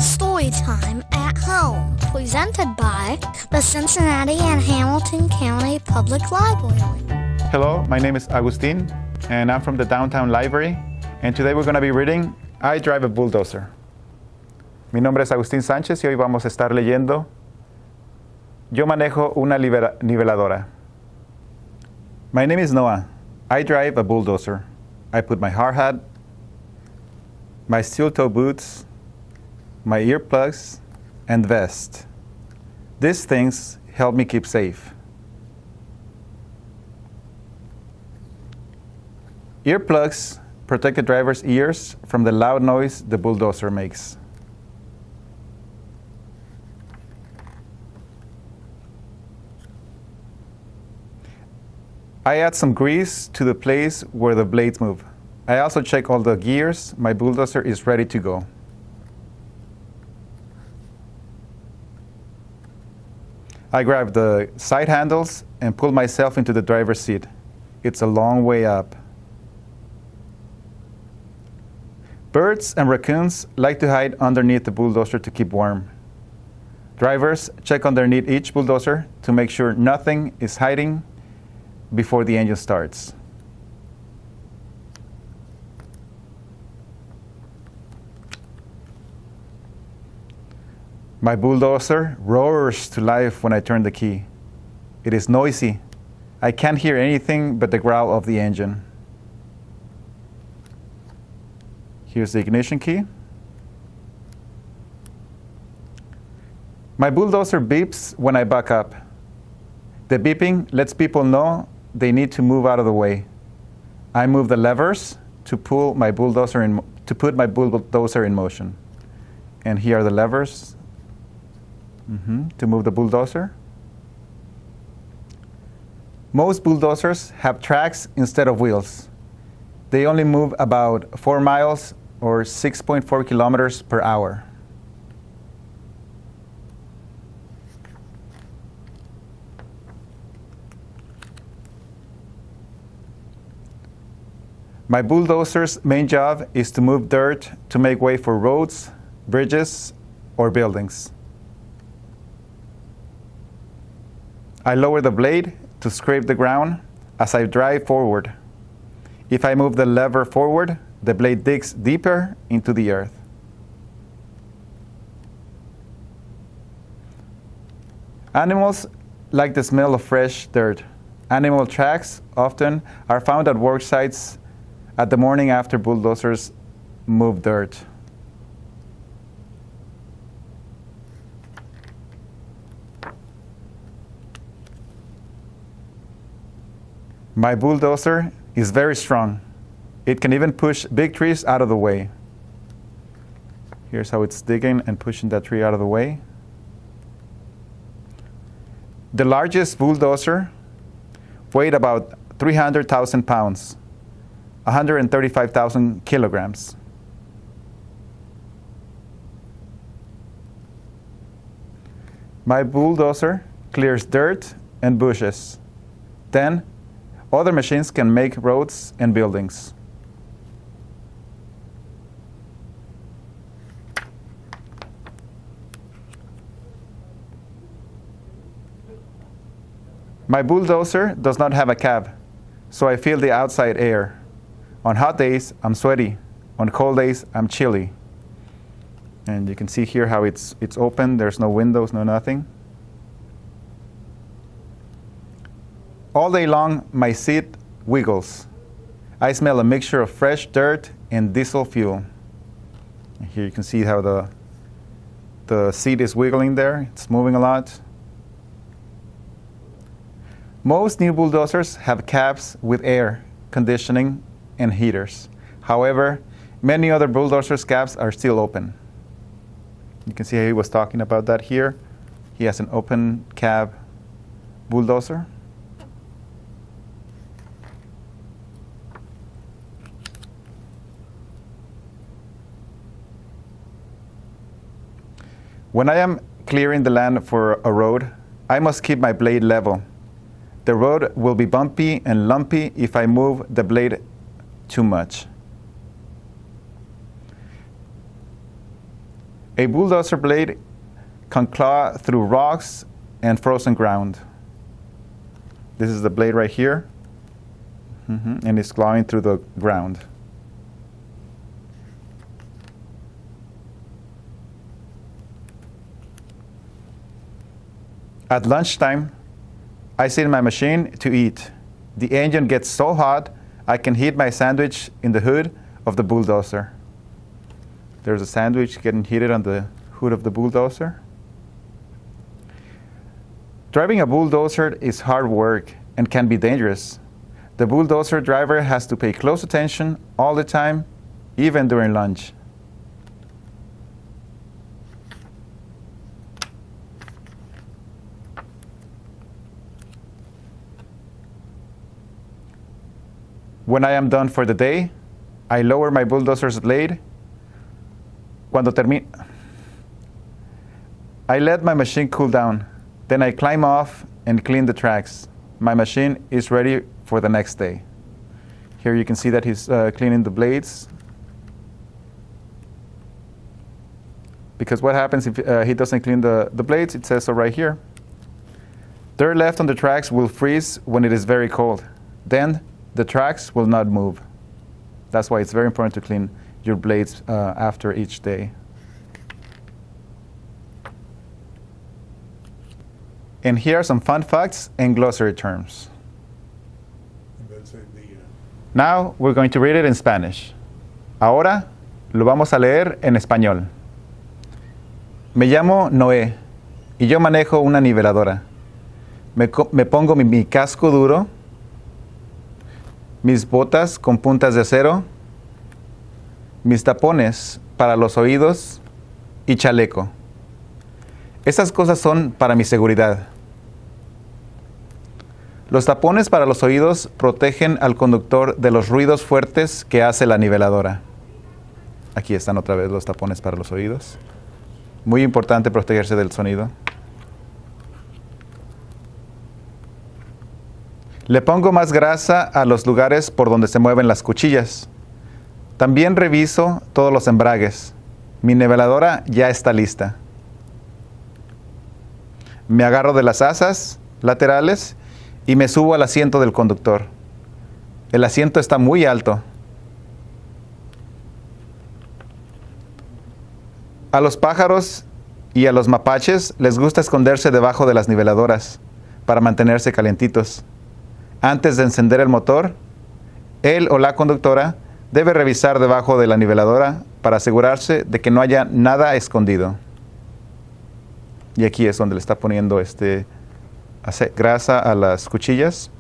Storytime at Home, presented by the Cincinnati and Hamilton County Public Library. Hello, my name is Agustin, and I'm from the Downtown Library, and today we're going to be reading I Drive a Bulldozer. Mi nombre es Agustín Sánchez y hoy vamos a estar leyendo Yo manejo una niveladora. My name is Noah. I drive a bulldozer. I put my hard hat, my steel-toe boots, my earplugs, and vest. These things help me keep safe. Earplugs protect the driver's ears from the loud noise the bulldozer makes. I add some grease to the place where the blades move. I also check all the gears. My bulldozer is ready to go. I grab the side handles and pull myself into the driver's seat. It's a long way up. Birds and raccoons like to hide underneath the bulldozer to keep warm. Drivers check underneath each bulldozer to make sure nothing is hiding before the engine starts. My bulldozer roars to life when I turn the key. It is noisy. I can't hear anything but the growl of the engine. Here's the ignition key. My bulldozer beeps when I back up. The beeping lets people know they need to move out of the way. I move the levers to put my bulldozer in motion. And here are the levers to move the bulldozer. Most bulldozers have tracks instead of wheels. They only move about 4 miles or 6.4 kilometers per hour. My bulldozer's main job is to move dirt to make way for roads, bridges, or buildings. I lower the blade to scrape the ground as I drive forward. If I move the lever forward, the blade digs deeper into the earth. Animals like the smell of fresh dirt. Animal tracks often are found at work sites at the morning after bulldozers move dirt. My bulldozer is very strong. It can even push big trees out of the way. Here's how it's digging and pushing that tree out of the way. The largest bulldozer weighed about 300,000 pounds. 135,000 kilograms. My bulldozer clears dirt and bushes. Then, other machines can make roads and buildings. My bulldozer does not have a cab, so I feel the outside air. On hot days, I'm sweaty. On cold days, I'm chilly. And you can see here how it's open. There's no windows, no nothing. All day long, my seat wiggles. I smell a mixture of fresh dirt and diesel fuel. And here you can see how the seat is wiggling there. It's moving a lot. Most new bulldozers have cabs with air conditioning and heaters. However, many other bulldozers' cabs are still open. You can see how he was talking about that here. He has an open cab bulldozer. When I am clearing the land for a road, I must keep my blade level. The road will be bumpy and lumpy if I move the blade too much. A bulldozer blade can claw through rocks and frozen ground. This is the blade right here, and it's clawing through the ground. At lunchtime, I sit in my machine to eat. The engine gets so hot, I can heat my sandwich in the hood of the bulldozer. There's a sandwich getting heated on the hood of the bulldozer. Driving a bulldozer is hard work and can be dangerous. The bulldozer driver has to pay close attention all the time, even during lunch. When I am done for the day, I lower my bulldozer's blade. Cuando termino, I let my machine cool down. Then I climb off and clean the tracks. My machine is ready for the next day. Here you can see that he's cleaning the blades. Because what happens if he doesn't clean the blades? It says so right here. Dirt left on the tracks will freeze when it is very cold. Then the tracks will not move. That's why it's very important to clean your blades after each day. And here are some fun facts and glossary terms. Now we're going to read it in Spanish. Ahora lo vamos a leer en español. Me llamo Noé y yo manejo una niveladora. Me pongo mi casco duro, mis botas con puntas de acero, mis tapones para los oídos y chaleco. Estas cosas son para mi seguridad. Los tapones para los oídos protegen al conductor de los ruidos fuertes que hace la niveladora. Aquí están otra vez los tapones para los oídos. Muy importante protegerse del sonido. Le pongo más grasa a los lugares por donde se mueven las cuchillas. También reviso todos los embragues. Mi niveladora ya está lista. Me agarro de las asas laterales y me subo al asiento del conductor. El asiento está muy alto. A los pájaros y a los mapaches les gusta esconderse debajo de las niveladoras para mantenerse calientitos. Antes de encender el motor, él o la conductora debe revisar debajo de la niveladora para asegurarse de que no haya nada escondido. Y aquí es donde le está poniendo grasa a las cuchillas.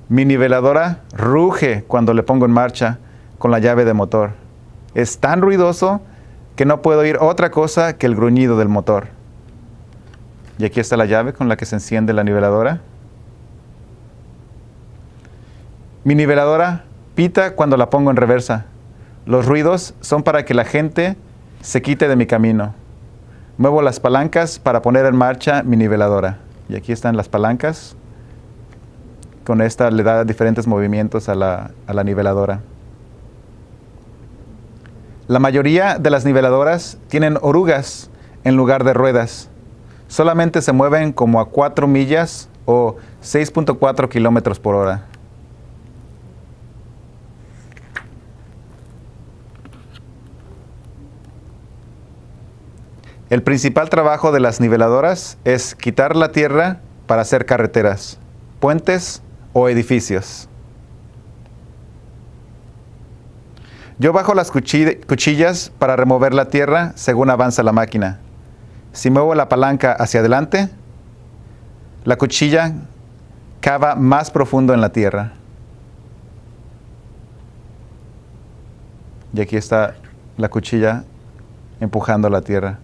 Mi niveladora ruge cuando le pongo en marcha con la llave de motor. Es tan ruidoso que no puedo oír otra cosa que el gruñido del motor. Y aquí está la llave con la que se enciende la niveladora. Mi niveladora pita cuando la pongo en reversa. Los ruidos son para que la gente se quite de mi camino. Muevo las palancas para poner en marcha mi niveladora. Y aquí están las palancas. Con esta le da diferentes movimientos a la niveladora. La mayoría de las niveladoras tienen orugas en lugar de ruedas. Solamente se mueven como a 4 millas o 6.4 kilómetros por hora. El principal trabajo de las niveladoras es quitar la tierra para hacer carreteras, puentes o edificios. Yo bajo las cuchillas para remover la tierra según avanza la máquina. Si muevo la palanca hacia adelante, la cuchilla cava más profundo en la tierra. Y aquí está la cuchilla empujando la tierra.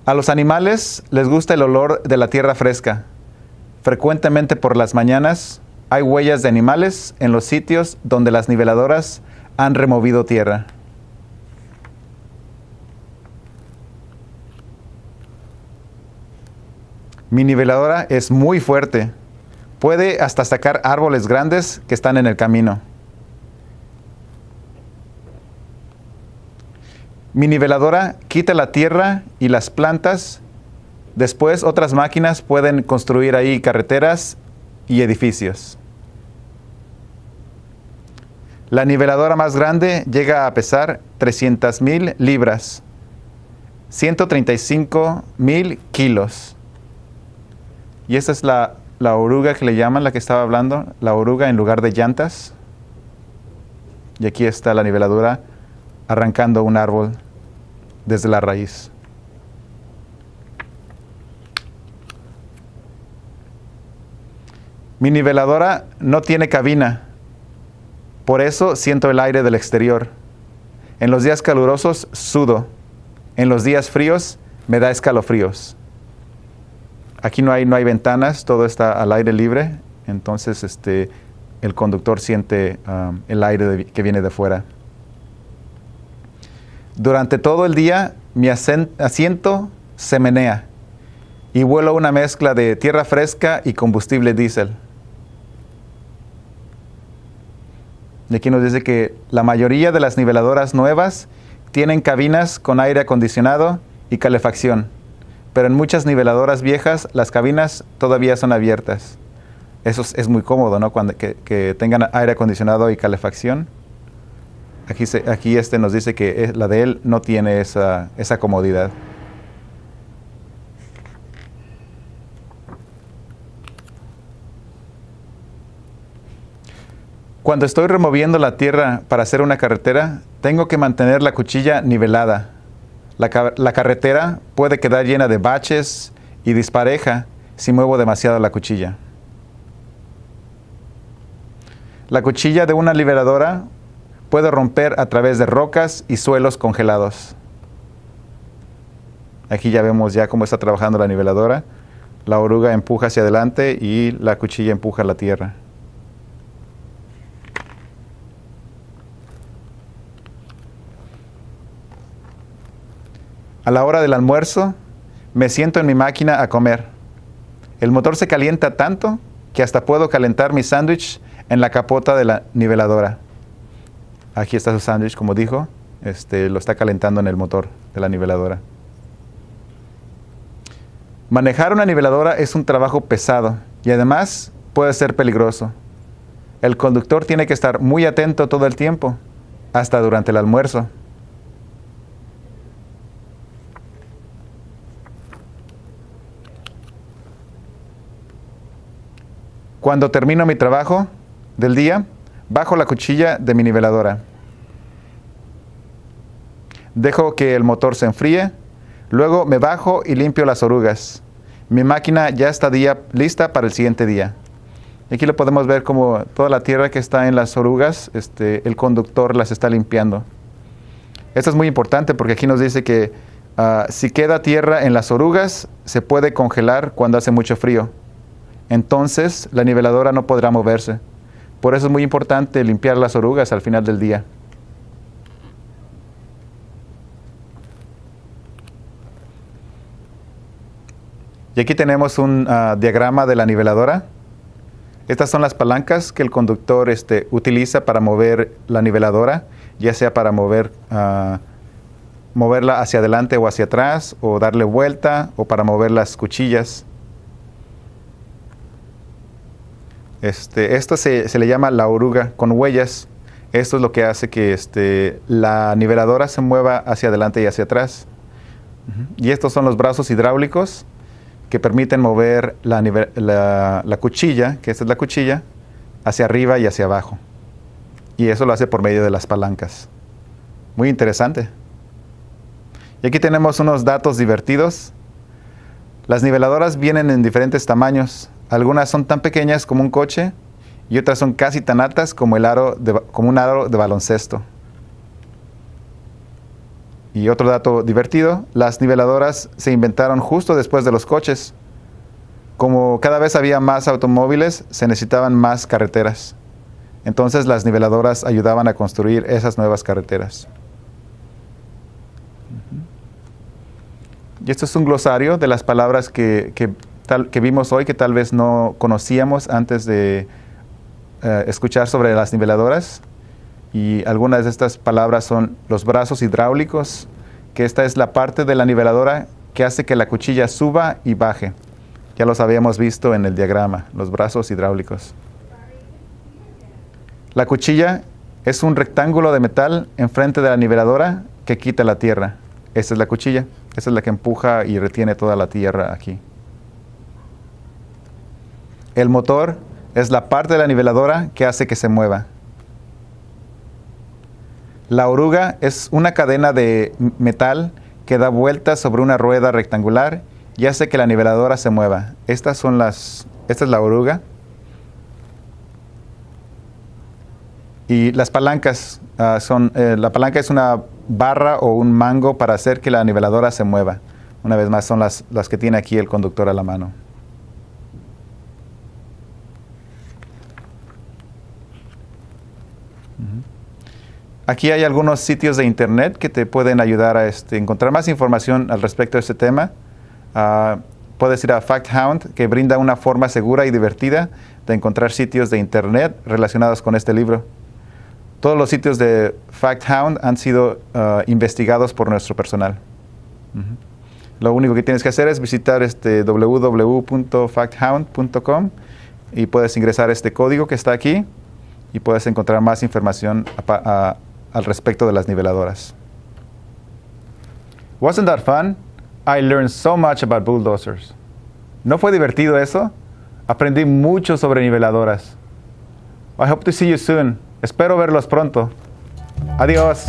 A los animales les gusta el olor de la tierra fresca. Frecuentemente por las mañanas hay huellas de animales en los sitios donde las niveladoras han removido tierra. Mi niveladora es muy fuerte. Puede hasta sacar árboles grandes que están en el camino. Mi niveladora quita la tierra y las plantas. Después otras máquinas pueden construir ahí carreteras y edificios. La niveladora más grande llega a pesar 300,000 libras, 135,000 kilos. Y esta es la oruga que le llaman, la que estaba hablando, la oruga en lugar de llantas. Y aquí está la niveladora arrancando un árbol desde la raíz. Mi niveladora no tiene cabina, por eso siento el aire del exterior. En los días calurosos sudo, en los días fríos me da escalofríos. Aquí no hay ventanas, todo está al aire libre, entonces el conductor siente el aire que viene de fuera. Durante todo el día mi asiento se menea y vuelo una mezcla de tierra fresca y combustible diésel. Y aquí nos dice que la mayoría de las niveladoras nuevas tienen cabinas con aire acondicionado y calefacción, pero en muchas niveladoras viejas las cabinas todavía son abiertas. Eso es muy cómodo, ¿no? Que tengan aire acondicionado y calefacción. Aquí nos dice que la de él no tiene esa comodidad. Cuando estoy removiendo la tierra para hacer una carretera, tengo que mantener la cuchilla nivelada. La carretera puede quedar llena de baches y dispareja si muevo demasiado la cuchilla. La cuchilla de una niveladora puede romper a través de rocas y suelos congelados. Aquí ya vemos cómo está trabajando la niveladora. La oruga empuja hacia adelante y la cuchilla empuja la tierra. A la hora del almuerzo, me siento en mi máquina a comer. El motor se calienta tanto que hasta puedo calentar mi sándwich en la capota de la niveladora. Aquí está su sándwich, como dijo, lo está calentando en el motor de la niveladora. Manejar una niveladora es un trabajo pesado y además puede ser peligroso. El conductor tiene que estar muy atento todo el tiempo, hasta durante el almuerzo. Cuando termino mi trabajo del día, bajo la cuchilla de mi niveladora. Dejo que el motor se enfríe, luego me bajo y limpio las orugas. Mi máquina ya está lista para el siguiente día. Aquí lo podemos ver como toda la tierra que está en las orugas, el conductor las está limpiando. Esto es muy importante porque aquí nos dice que si queda tierra en las orugas, se puede congelar cuando hace mucho frío. Entonces, la niveladora no podrá moverse. Por eso es muy importante limpiar las orugas al final del día. Y aquí tenemos un diagrama de la niveladora. Estas son las palancas que el conductor utiliza para mover la niveladora, ya sea para moverla hacia adelante o hacia atrás, o darle vuelta, o para mover las cuchillas. Esto se le llama la oruga con huellas. Esto es lo que hace que la niveladora se mueva hacia adelante y hacia atrás. Y estos son los brazos hidráulicos que permiten mover la cuchilla, que esta es la cuchilla, hacia arriba y hacia abajo. Y eso lo hace por medio de las palancas. Muy interesante. Y aquí tenemos unos datos divertidos. Las niveladoras vienen en diferentes tamaños. Algunas son tan pequeñas como un coche y otras son casi tan altas como un aro de baloncesto. Y otro dato divertido, las niveladoras se inventaron justo después de los coches. Como cada vez había más automóviles, se necesitaban más carreteras. Entonces las niveladoras ayudaban a construir esas nuevas carreteras. Y esto es un glosario de las palabras que que vimos hoy que tal vez no conocíamos antes de escuchar sobre las niveladoras. Y algunas de estas palabras son los brazos hidráulicos, que esta es la parte de la niveladora que hace que la cuchilla suba y baje. Ya los habíamos visto en el diagrama, los brazos hidráulicos. La cuchilla es un rectángulo de metal enfrente de la niveladora que quita la tierra. Esta es la cuchilla, esta es la que empuja y retiene toda la tierra aquí. El motor es la parte de la niveladora que hace que se mueva. La oruga es una cadena de metal que da vueltas sobre una rueda rectangular y hace que la niveladora se mueva. Esta es la oruga. Y las palancas la palanca es una barra o un mango para hacer que la niveladora se mueva. Una vez más son las que tiene aquí el conductor a la mano. Aquí hay algunos sitios de internet que te pueden ayudar a encontrar más información al respecto de este tema. Puedes ir a FactHound, que brinda una forma segura y divertida de encontrar sitios de internet relacionados con este libro. Todos los sitios de FactHound han sido investigados por nuestro personal. Lo único que tienes que hacer es visitar www.facthound.com y puedes ingresar este código que está aquí y puedes encontrar más información al respecto de las niveladoras. Wasn't that fun? I learned so much about bulldozers. ¿No fue divertido eso? Aprendí mucho sobre niveladoras. I hope to see you soon. Espero verlos pronto. Adiós.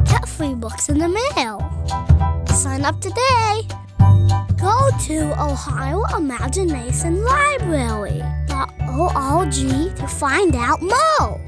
Get free books in the mail. Sign up today. Go to Ohio Imagination Library.org to find out more.